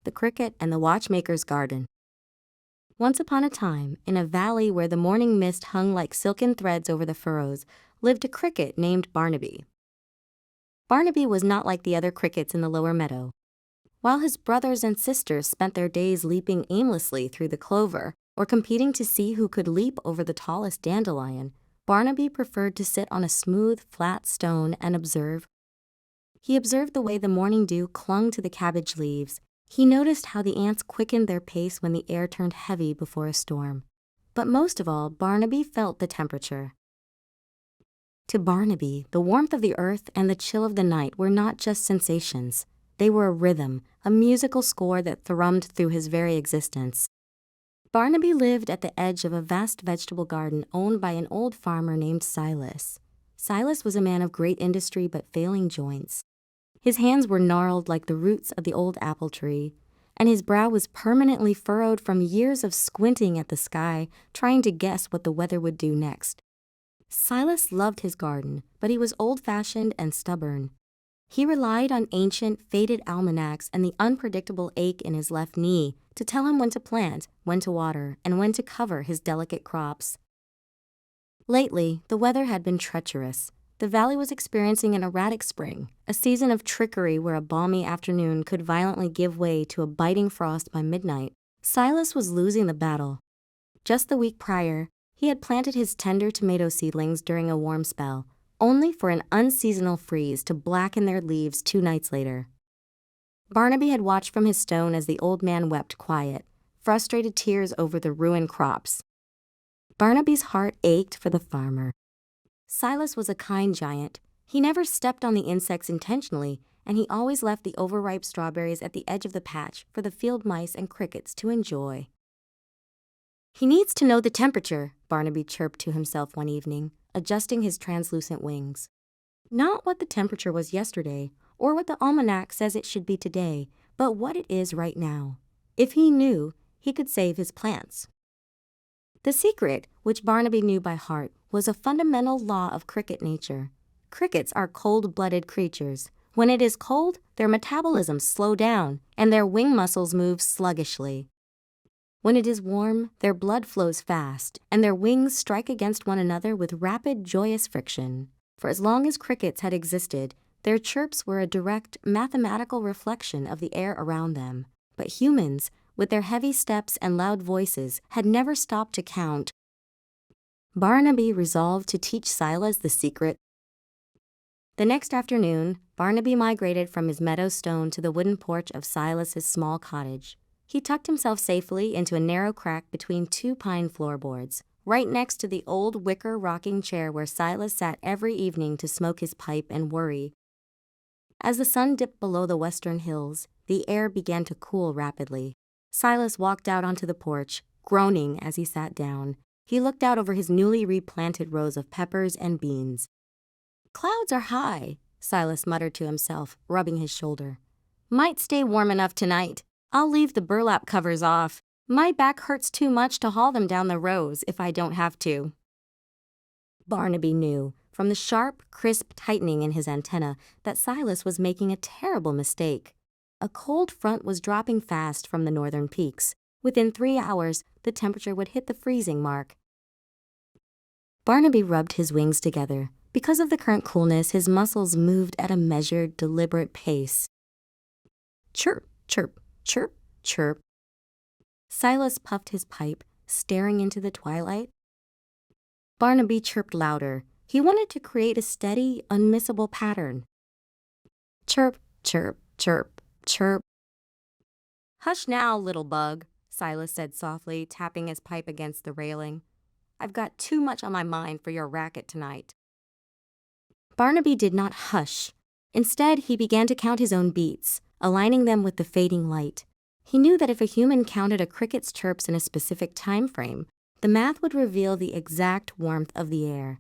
the cricket, and the watchmaker's garden. Once upon a time, in a valley where the morning mist hung like silken threads over the furrows, lived a cricket named Barnaby. Barnaby was not like the other crickets in the lower meadow. While his brothers and sisters spent their days leaping aimlessly through the clover or competing to see who could leap over the tallest dandelion, Barnaby preferred to sit on a smooth, flat stone and observe. He observed the way the morning dew clung to the cabbage leaves. He noticed how the ants quickened their pace when the air turned heavy before a storm. But most of all, Barnaby felt the temperature. To Barnaby, the warmth of the earth and the chill of the night were not just sensations. They were a rhythm, a musical score that thrummed through his very existence. Barnaby lived at the edge of a vast vegetable garden owned by an old farmer named Silas. Silas was a man of great industry but failing joints. His hands were gnarled like the roots of the old apple tree, and his brow was permanently furrowed from years of squinting at the sky, trying to guess what the weather would do next. Silas loved his garden, but he was old-fashioned and stubborn. He relied on ancient, faded almanacs and the unpredictable ache in his left knee to tell him when to plant, when to water, and when to cover his delicate crops. Lately, the weather had been treacherous. The valley was experiencing an erratic spring, a season of trickery where a balmy afternoon could violently give way to a biting frost by midnight. Silas was losing the battle. Just the week prior, he had planted his tender tomato seedlings during a warm spell, only for an unseasonal freeze to blacken their leaves 2 nights later. Barnaby had watched from his stone as the old man wept quiet, frustrated tears over the ruined crops. Barnaby's heart ached for the farmer. Silas was a kind giant. He never stepped on the insects intentionally, and he always left the overripe strawberries at the edge of the patch for the field mice and crickets to enjoy. "He needs to know the temperature," Barnaby chirped to himself one evening, adjusting his translucent wings. "Not what the temperature was yesterday, or what the almanac says it should be today, but what it is right now. If he knew, he could save his plants." The secret, which Barnaby knew by heart, was a fundamental law of cricket nature. Crickets are cold-blooded creatures. When it is cold, their metabolisms slow down, and their wing muscles move sluggishly. When it is warm, their blood flows fast, and their wings strike against one another with rapid, joyous friction. For as long as crickets had existed, their chirps were a direct, mathematical reflection of the air around them. But humans, with their heavy steps and loud voices, had never stopped to count. Barnaby resolved to teach Silas the secret. The next afternoon, Barnaby migrated from his meadow stone to the wooden porch of Silas's small cottage. He tucked himself safely into a narrow crack between 2 pine floorboards, right next to the old wicker rocking chair where Silas sat every evening to smoke his pipe and worry. As the sun dipped below the western hills, the air began to cool rapidly. Silas walked out onto the porch, groaning as he sat down. He looked out over his newly replanted rows of peppers and beans. "Clouds are high," Silas muttered to himself, rubbing his shoulder. "Might stay warm enough tonight. I'll leave the burlap covers off. My back hurts too much to haul them down the rows if I don't have to." Barnaby knew, from the sharp, crisp tightening in his antenna, that Silas was making a terrible mistake. A cold front was dropping fast from the northern peaks. Within 3 hours, the temperature would hit the freezing mark. Barnaby rubbed his wings together. Because of the current coolness, his muscles moved at a measured, deliberate pace. Chirp, chirp, chirp, chirp. Silas puffed his pipe, staring into the twilight. Barnaby chirped louder. He wanted to create a steady, unmissable pattern. Chirp, chirp, chirp, chirp. "Hush now, little bug," Silas said softly, tapping his pipe against the railing. "I've got too much on my mind for your racket tonight." Barnaby did not hush. Instead, he began to count his own beats, aligning them with the fading light. He knew that if a human counted a cricket's chirps in a specific time frame, the math would reveal the exact warmth of the air.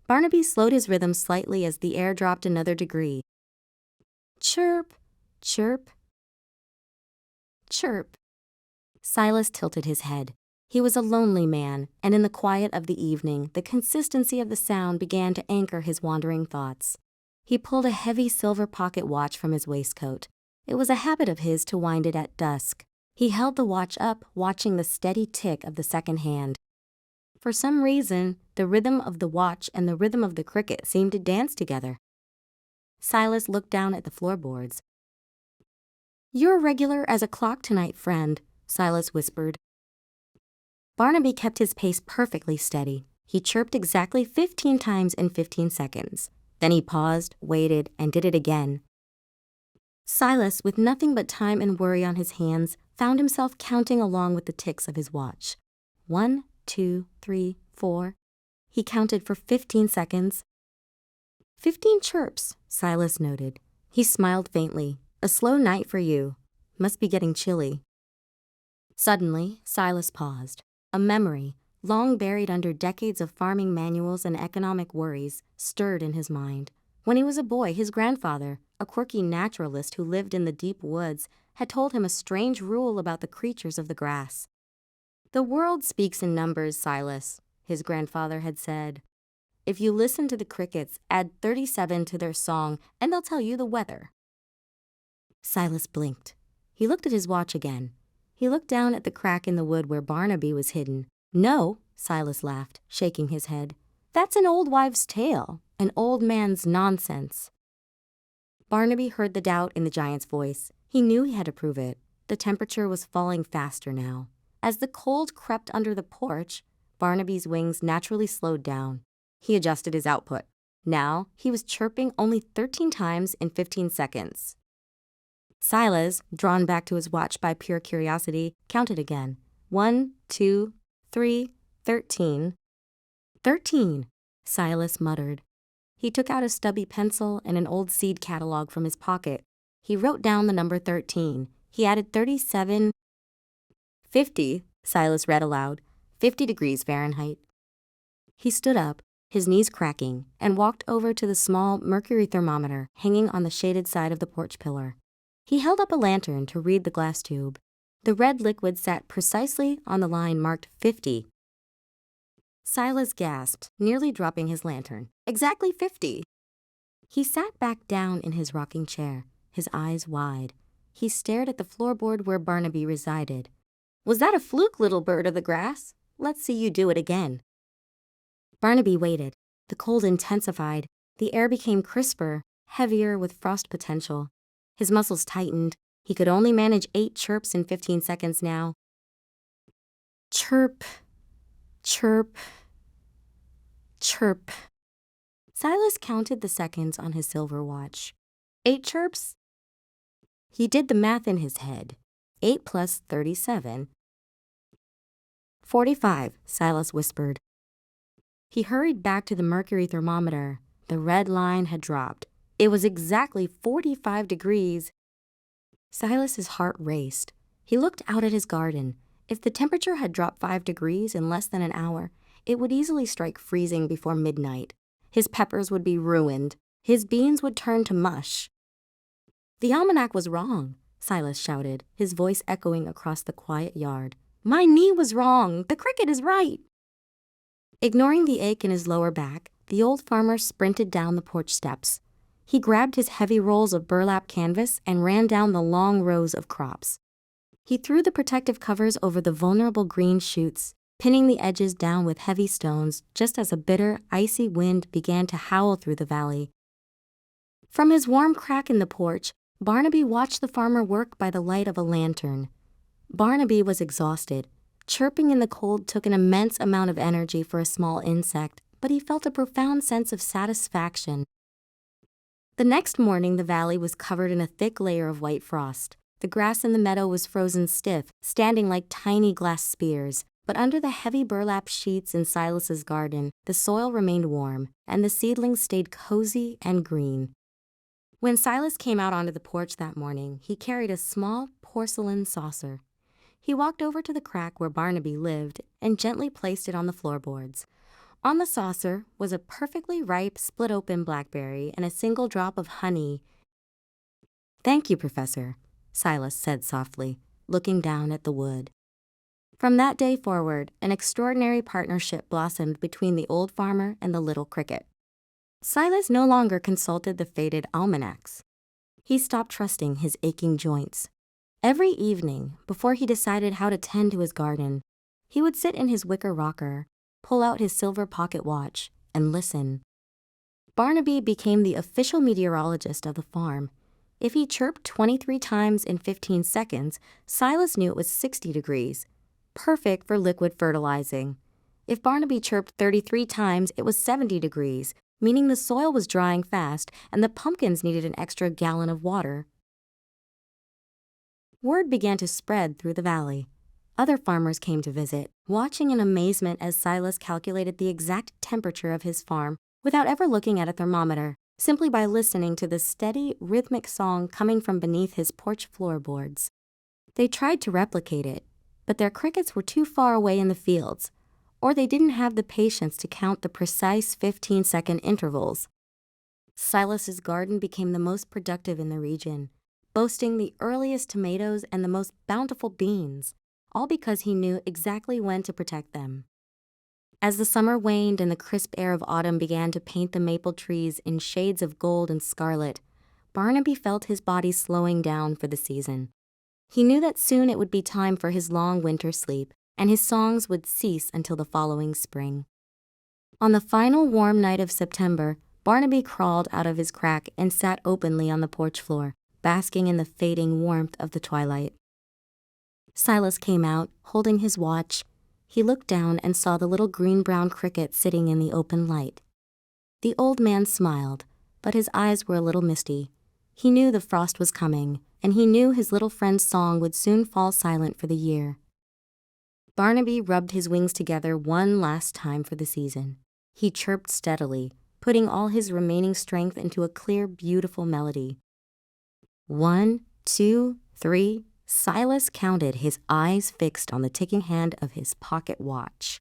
Barnaby slowed his rhythm slightly as the air dropped another degree. Chirp, chirp, chirp. Silas tilted his head. He was a lonely man, and in the quiet of the evening, the consistency of the sound began to anchor his wandering thoughts. He pulled a heavy silver pocket watch from his waistcoat. It was a habit of his to wind it at dusk. He held the watch up, watching the steady tick of the second hand. For some reason, the rhythm of the watch and the rhythm of the cricket seemed to dance together. Silas looked down at the floorboards. "You're regular as a clock tonight, friend," Silas whispered. Barnaby kept his pace perfectly steady. He chirped exactly 15 times in 15 seconds. Then he paused, waited, and did it again. Silas, with nothing but time and worry on his hands, found himself counting along with the ticks of his watch. 1, 2, 3, 4. He counted for 15 seconds. 15 chirps, Silas noted. He smiled faintly. A slow night for you. Must be getting chilly. Suddenly, Silas paused. A memory, long buried under decades of farming manuals and economic worries, stirred in his mind. When he was a boy, his grandfather, a quirky naturalist who lived in the deep woods, had told him a strange rule about the creatures of the grass. "The world speaks in numbers, Silas," his grandfather had said. "If you listen to the crickets, add 37 to their song, and they'll tell you the weather." Silas blinked. He looked at his watch again. He looked down at the crack in the wood where Barnaby was hidden. "No," Silas laughed, shaking his head. "That's an old wives' tale, an old man's nonsense." Barnaby heard the doubt in the giant's voice. He knew he had to prove it. The temperature was falling faster now. As the cold crept under the porch, Barnaby's wings naturally slowed down. He adjusted his output. Now, he was chirping only 13 times in 15 seconds. Silas, drawn back to his watch by pure curiosity, counted again. 1, 2, 3, 13. 13, Silas muttered. He took out a stubby pencil and an old seed catalog from his pocket. He wrote down the number 13. He added 37. 50, Silas read aloud. 50 degrees Fahrenheit. He stood up, his knees cracking, and walked over to the small mercury thermometer hanging on the shaded side of the porch pillar. He held up a lantern to read the glass tube. The red liquid sat precisely on the line marked 50. Silas gasped, nearly dropping his lantern. Exactly 50. He sat back down in his rocking chair, his eyes wide. He stared at the floorboard where Barnaby resided. "Was that a fluke, little bird of the grass? Let's see you do it again." Barnaby waited. The cold intensified. The air became crisper, heavier with frost potential. His muscles tightened. He could only manage 8 chirps in 15 seconds now. Chirp, chirp, chirp. Silas counted the seconds on his silver watch. 8 chirps? He did the math in his head. 8 plus 37. 45, Silas whispered. He hurried back to the mercury thermometer. The red line had dropped. It was exactly 45 degrees. Silas's heart raced. He looked out at his garden. If the temperature had dropped 5 degrees in less than an hour, it would easily strike freezing before midnight. His peppers would be ruined. His beans would turn to mush. "The almanac was wrong," Silas shouted, his voice echoing across the quiet yard. "My knee was wrong. The cricket is right." Ignoring the ache in his lower back, the old farmer sprinted down the porch steps. He grabbed his heavy rolls of burlap canvas and ran down the long rows of crops. He threw the protective covers over the vulnerable green shoots, pinning the edges down with heavy stones just as a bitter, icy wind began to howl through the valley. From his warm crack in the porch, Barnaby watched the farmer work by the light of a lantern. Barnaby was exhausted. Chirping in the cold took an immense amount of energy for a small insect, but he felt a profound sense of satisfaction. The next morning, the valley was covered in a thick layer of white frost. The grass in the meadow was frozen stiff, standing like tiny glass spears. But under the heavy burlap sheets in Silas's garden, the soil remained warm, and the seedlings stayed cozy and green. When Silas came out onto the porch that morning, he carried a small porcelain saucer. He walked over to the crack where Barnaby lived and gently placed it on the floorboards. On the saucer was a perfectly ripe, split-open blackberry and a single drop of honey. "Thank you, Professor," Silas said softly, looking down at the wood. From that day forward, an extraordinary partnership blossomed between the old farmer and the little cricket. Silas no longer consulted the faded almanacs. He stopped trusting his aching joints. Every evening, before he decided how to tend to his garden, he would sit in his wicker rocker, pull out his silver pocket watch, and listen. Barnaby became the official meteorologist of the farm. If he chirped 23 times in 15 seconds, Silas knew it was 60 degrees, perfect for liquid fertilizing. If Barnaby chirped 33 times, it was 70 degrees, meaning the soil was drying fast and the pumpkins needed an extra gallon of water. Word began to spread through the valley. Other farmers came to visit, watching in amazement as Silas calculated the exact temperature of his farm without ever looking at a thermometer, simply by listening to the steady, rhythmic song coming from beneath his porch floorboards. They tried to replicate it, but their crickets were too far away in the fields, or they didn't have the patience to count the precise 15-second intervals. Silas's garden became the most productive in the region, boasting the earliest tomatoes and the most bountiful beans, all because he knew exactly when to protect them. As the summer waned and the crisp air of autumn began to paint the maple trees in shades of gold and scarlet, Barnaby felt his body slowing down for the season. He knew that soon it would be time for his long winter sleep, and his songs would cease until the following spring. On the final warm night of September, Barnaby crawled out of his crack and sat openly on the porch floor, basking in the fading warmth of the twilight. Silas came out, holding his watch. He looked down and saw the little green-brown cricket sitting in the open light. The old man smiled, but his eyes were a little misty. He knew the frost was coming, and he knew his little friend's song would soon fall silent for the year. Barnaby rubbed his wings together one last time for the season. He chirped steadily, putting all his remaining strength into a clear, beautiful melody. 1, 2, 3, Silas counted, his eyes fixed on the ticking hand of his pocket watch.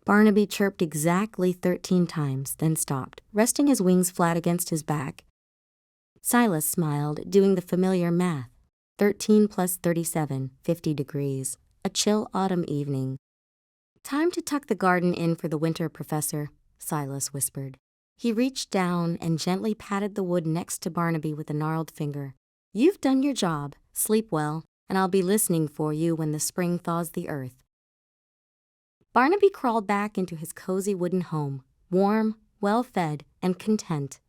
Barnaby chirped exactly 13 times, then stopped, resting his wings flat against his back. Silas smiled, doing the familiar math. 13 plus 37, 50 degrees. A chill autumn evening. "Time to tuck the garden in for the winter, Professor," Silas whispered. He reached down and gently patted the wood next to Barnaby with a gnarled finger. "You've done your job. Sleep well, and I'll be listening for you when the spring thaws the earth." Barnaby crawled back into his cozy wooden home, warm, well-fed, and content.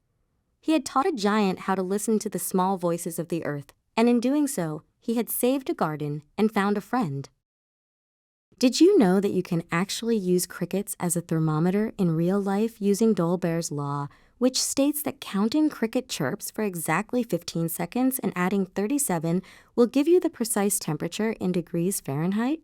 He had taught a giant how to listen to the small voices of the earth, and in doing so, he had saved a garden and found a friend. Did you know that you can actually use crickets as a thermometer in real life using Dolbear's law, which states that counting cricket chirps for exactly 15 seconds and adding 37 will give you the precise temperature in degrees Fahrenheit?